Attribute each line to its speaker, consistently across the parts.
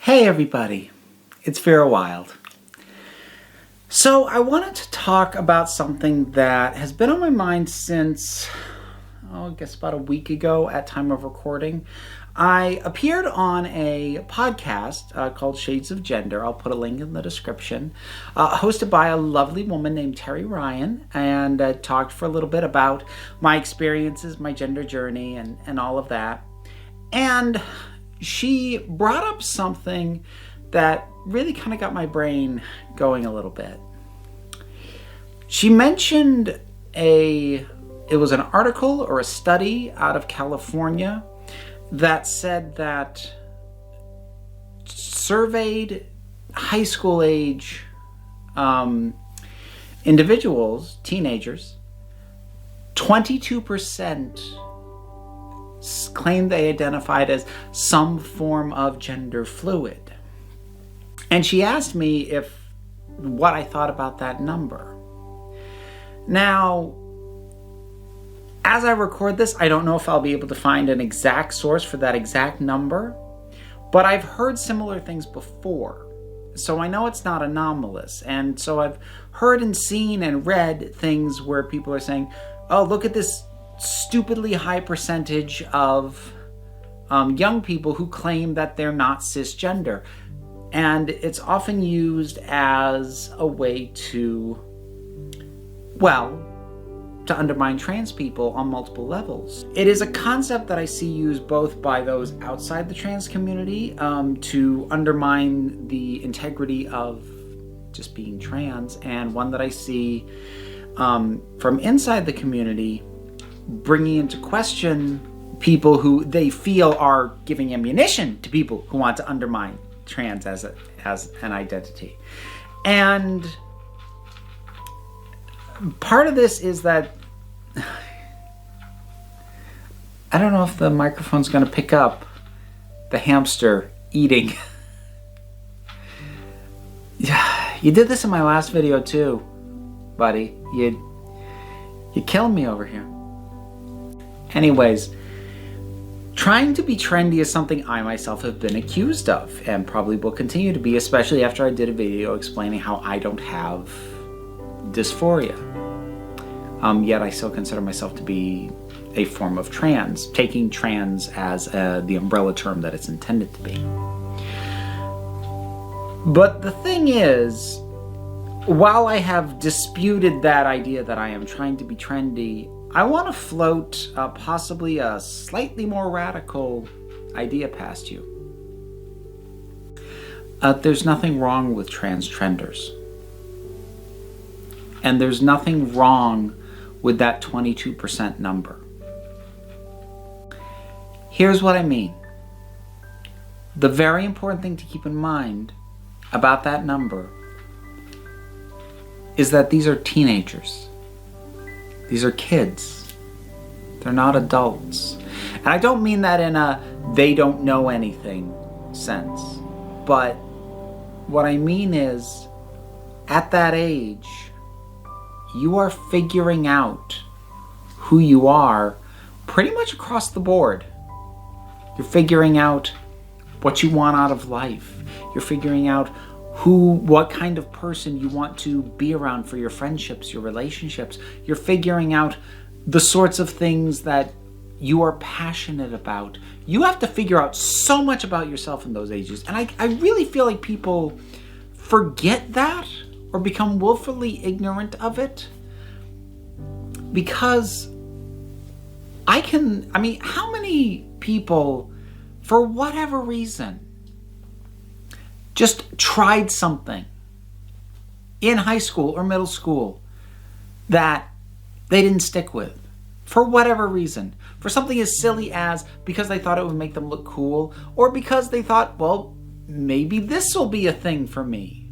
Speaker 1: Hey everybody, it's Vera Wylde. So I wanted to talk about something that has been on my mind since, I guess about a week ago at time of recording. I appeared on a podcast called Shades of Gender. I'll put a link in the description, hosted by a lovely woman named Terry Ryan, and talked for a little bit about my experiences, my gender journey, and all of that. And she brought up something that really kind of got my brain going a little bit. She mentioned it was an article or a study out of California that said that surveyed high school age individuals, teenagers, 22% claimed they identified as some form of gender fluid. And she asked me what I thought about that number. Now, as I record this, I don't know if I'll be able to find an exact source for that exact number, but I've heard similar things before. So I know it's not anomalous. And so I've heard and seen and read things where people are saying, oh, look at this stupidly high percentage of young people who claim that they're not cisgender. And it's often used as a way to undermine trans people on multiple levels. It is a concept that I see used both by those outside the trans community to undermine the integrity of just being trans, and one that I see from inside the community bringing into question people who they feel are giving ammunition to people who want to undermine trans as an identity. And part of this is that I don't know if the microphone's going to pick up the hamster eating. You did this in my last video too, buddy. You killed me over here. Anyways, trying to be trendy is something I myself have been accused of, and probably will continue to be, especially after I did a video explaining how I don't have dysphoria. Yet I still consider myself to be a form of trans, taking trans as the umbrella term that it's intended to be. But the thing is, while I have disputed that idea that I am trying to be trendy, I want to float possibly a slightly more radical idea past you. There's nothing wrong with trans trenders. And there's nothing wrong with that 22% number. Here's what I mean. The very important thing to keep in mind about that number is that these are teenagers. These are kids. They're not adults. And I don't mean that in a they don't know anything sense. But what I mean is, at that age, you are figuring out who you are pretty much across the board. You're figuring out what you want out of life. You're figuring out what kind of person you want to be around for your friendships, your relationships. You're figuring out the sorts of things that you are passionate about. You have to figure out so much about yourself in those ages. And I really feel like people forget that or become willfully ignorant of it. Because how many people, for whatever reason, just tried something in high school or middle school that they didn't stick with for whatever reason, for something as silly as because they thought it would make them look cool, or because they thought, well, maybe this will be a thing for me.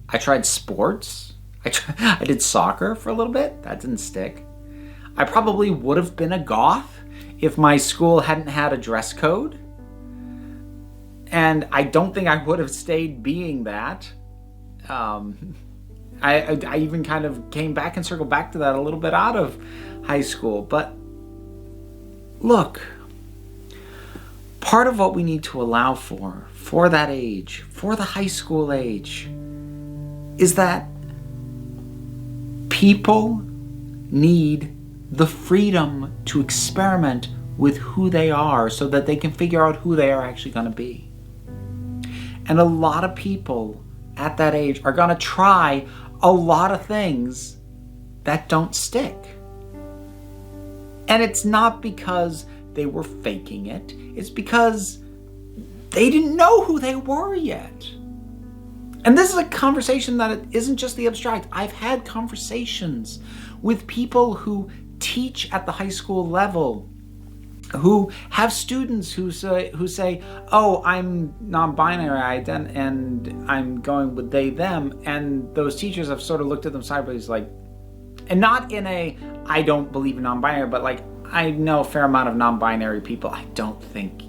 Speaker 1: I tried sports. I did soccer for a little bit. That didn't stick. I probably would have been a goth if my school hadn't had a dress code. And I don't think I would have stayed being that. I even kind of came back and circled back to that a little bit out of high school. But look, part of what we need to allow for for that age, for the high school age, is that people need the freedom to experiment with who they are so that they can figure out who they are actually going to be. And a lot of people at that age are going to try a lot of things that don't stick. And it's not because they were faking it. It's because they didn't know who they were yet. And this is a conversation that isn't just the abstract. I've had conversations with people who teach at the high school level, who have students who say, oh, I'm non-binary and I'm going with they, them. And those teachers have sort of looked at them sideways like, and not in a, I don't believe in non-binary, but like, I know a fair amount of non-binary people. I don't think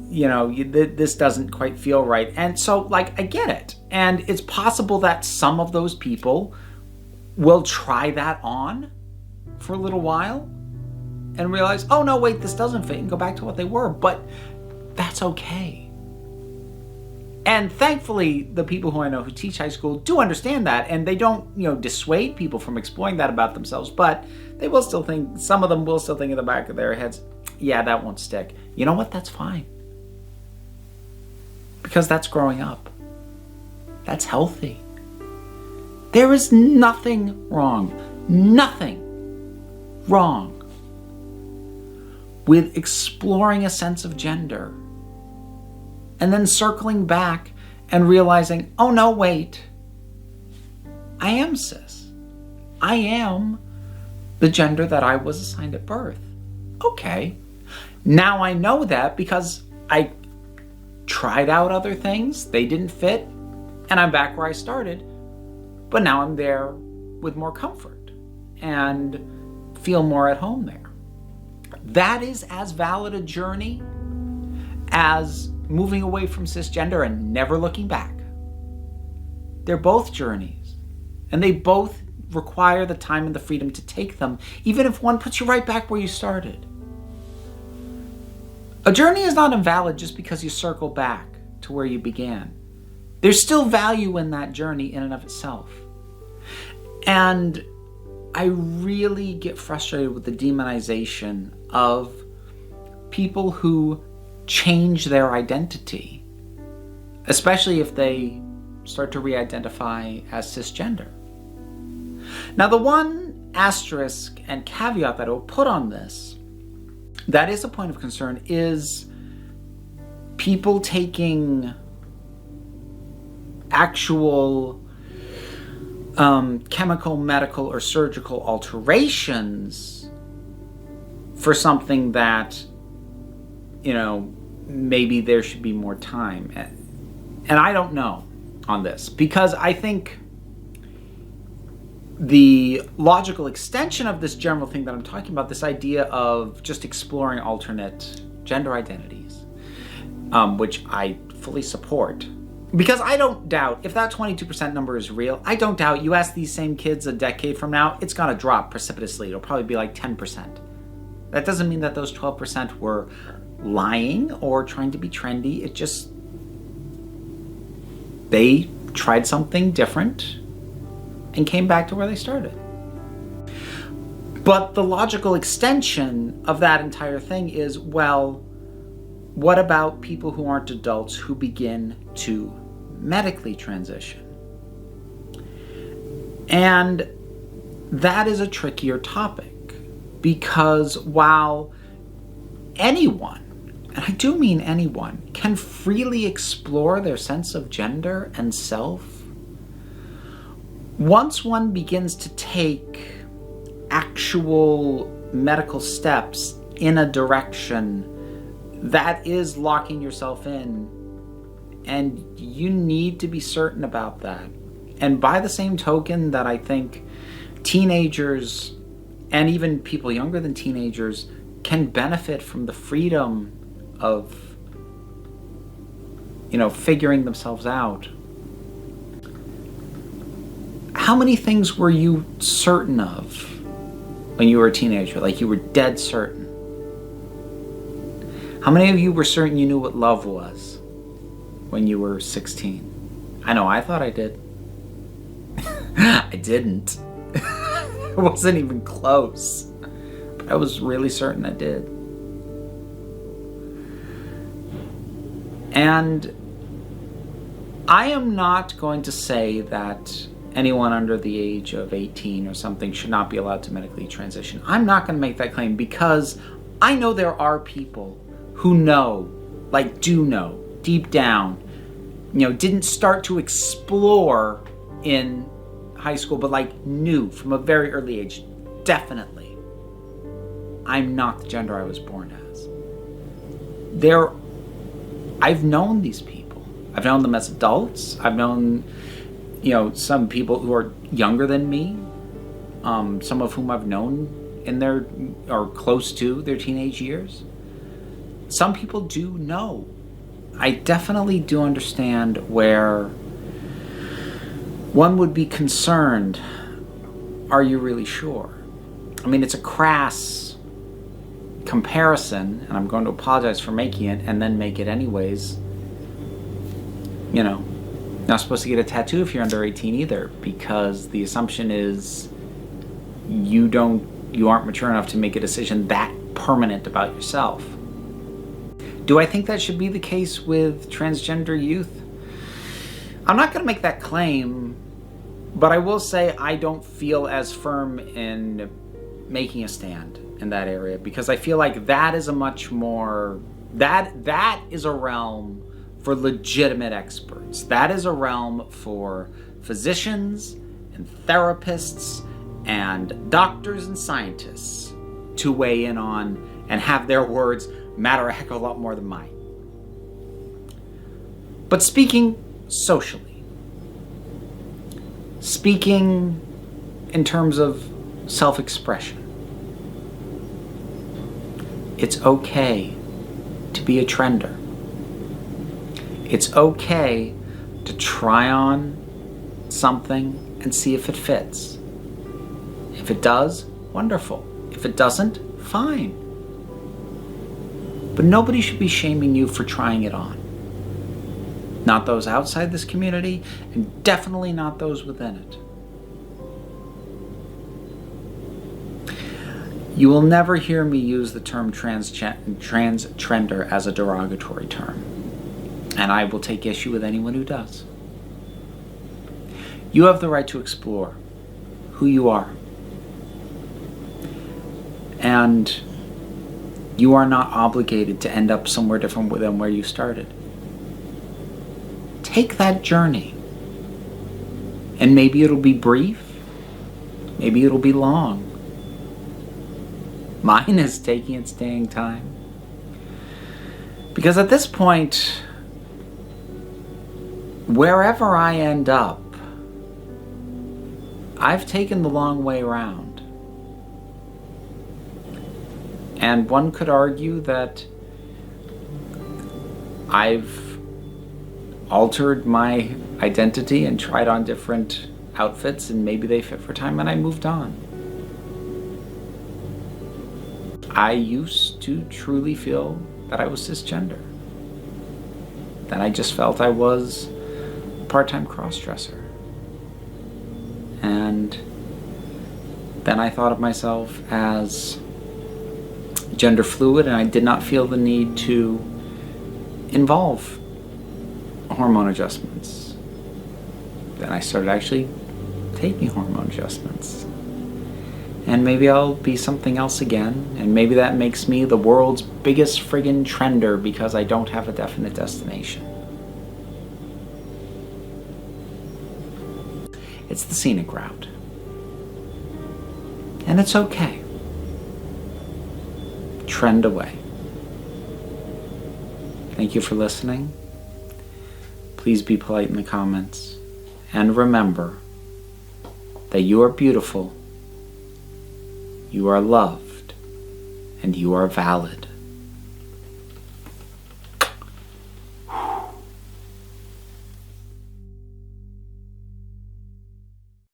Speaker 1: this doesn't quite feel right. And so like, I get it. And it's possible that some of those people will try that on for a little while and realize, oh no, wait, this doesn't fit, and go back to what they were. But that's okay. And thankfully, the people who I know who teach high school do understand that, and they don't, dissuade people from exploring that about themselves, but they will still think, some of them will still think in the back of their heads, yeah, that won't stick. You know what? That's fine. Because that's growing up. That's healthy. There is nothing wrong with exploring a sense of gender and then circling back and realizing, oh no, wait, I am cis. I am the gender that I was assigned at birth. Okay, now I know that because I tried out other things, they didn't fit, and I'm back where I started, but now I'm there with more comfort and feel more at home there. That is as valid a journey as moving away from cisgender and never looking back. They're both journeys, and they both require the time and the freedom to take them, even if one puts you right back where you started. A journey is not invalid just because you circle back to where you began. There's still value in that journey in and of itself. And I really get frustrated with the demonization of people who change their identity, especially if they start to re-identify as cisgender. Now, the one asterisk and caveat that I will put on this, that is a point of concern, is people taking actual chemical, medical, or surgical alterations for something that, maybe there should be more time. And I don't know on this, because I think the logical extension of this general thing that I'm talking about, this idea of just exploring alternate gender identities, which I fully support, because I don't doubt, if that 22% number is real, I don't doubt you ask these same kids a decade from now, it's going to drop precipitously. It'll probably be like 10%. That doesn't mean that those 12% were lying or trying to be trendy. It just, they tried something different and came back to where they started. But the logical extension of that entire thing is, well, what about people who aren't adults who begin to medically transition? And that is a trickier topic, because while anyone, and I do mean anyone, can freely explore their sense of gender and self, once one begins to take actual medical steps in a direction that is locking yourself in, and you need to be certain about that. And by the same token that I think teenagers and even people younger than teenagers can benefit from the freedom of, figuring themselves out. How many things were you certain of when you were a teenager? Like, you were dead certain. How many of you were certain you knew what love was when you were 16? I know I thought I did. I didn't. It wasn't even close. But I was really certain I did. And I am not going to say that anyone under the age of 18 or something should not be allowed to medically transition. I'm not going to make that claim because I know there are people who know, like do know, deep down, didn't start to explore in high school, but like knew from a very early age, definitely, I'm not the gender I was born as. I've known these people. I've known them as adults. I've known, some people who are younger than me, some of whom I've known in or close to their teenage years. Some people do know. I definitely do understand where one would be concerned. Are you really sure? I mean, it's a crass comparison, and I'm going to apologize for making it and then make it anyways. Not supposed to get a tattoo if you're under 18 either, because the assumption is you aren't mature enough to make a decision that permanent about yourself. Do I think that should be the case with transgender youth? I'm not going to make that claim, but I will say I don't feel as firm in making a stand in that area, because I feel like that is a much more, that is a realm for legitimate experts. That is a realm for physicians and therapists and doctors and scientists to weigh in on and have their words matter a heck of a lot more than mine. But speaking socially, speaking in terms of self-expression, it's okay to be a trender. It's okay to try on something and see if it fits. If it does, wonderful. If it doesn't, fine. But nobody should be shaming you for trying it on. Not those outside this community, and definitely not those within it. You will never hear me use the term trans-trender as a derogatory term, and I will take issue with anyone who does. You have the right to explore who you are, and you are not obligated to end up somewhere different than where you started. Take that journey, and maybe it'll be brief, maybe it'll be long. Mine is taking its dang time. Because at this point, wherever I end up, I've taken the long way around. And one could argue that I've altered my identity and tried on different outfits, and maybe they fit for time, and I moved on. I used to truly feel that I was cisgender. Then I just felt I was a part-time cross-dresser. And then I thought of myself as gender fluid, and I did not feel the need to involve hormone adjustments. Then I started actually taking hormone adjustments. And maybe I'll be something else again, and maybe that makes me the world's biggest friggin' trender because I don't have a definite destination. It's the scenic route. And it's okay. Trend away. Thank you for listening. Please be polite in the comments. And remember that you are beautiful, you are loved, and you are valid.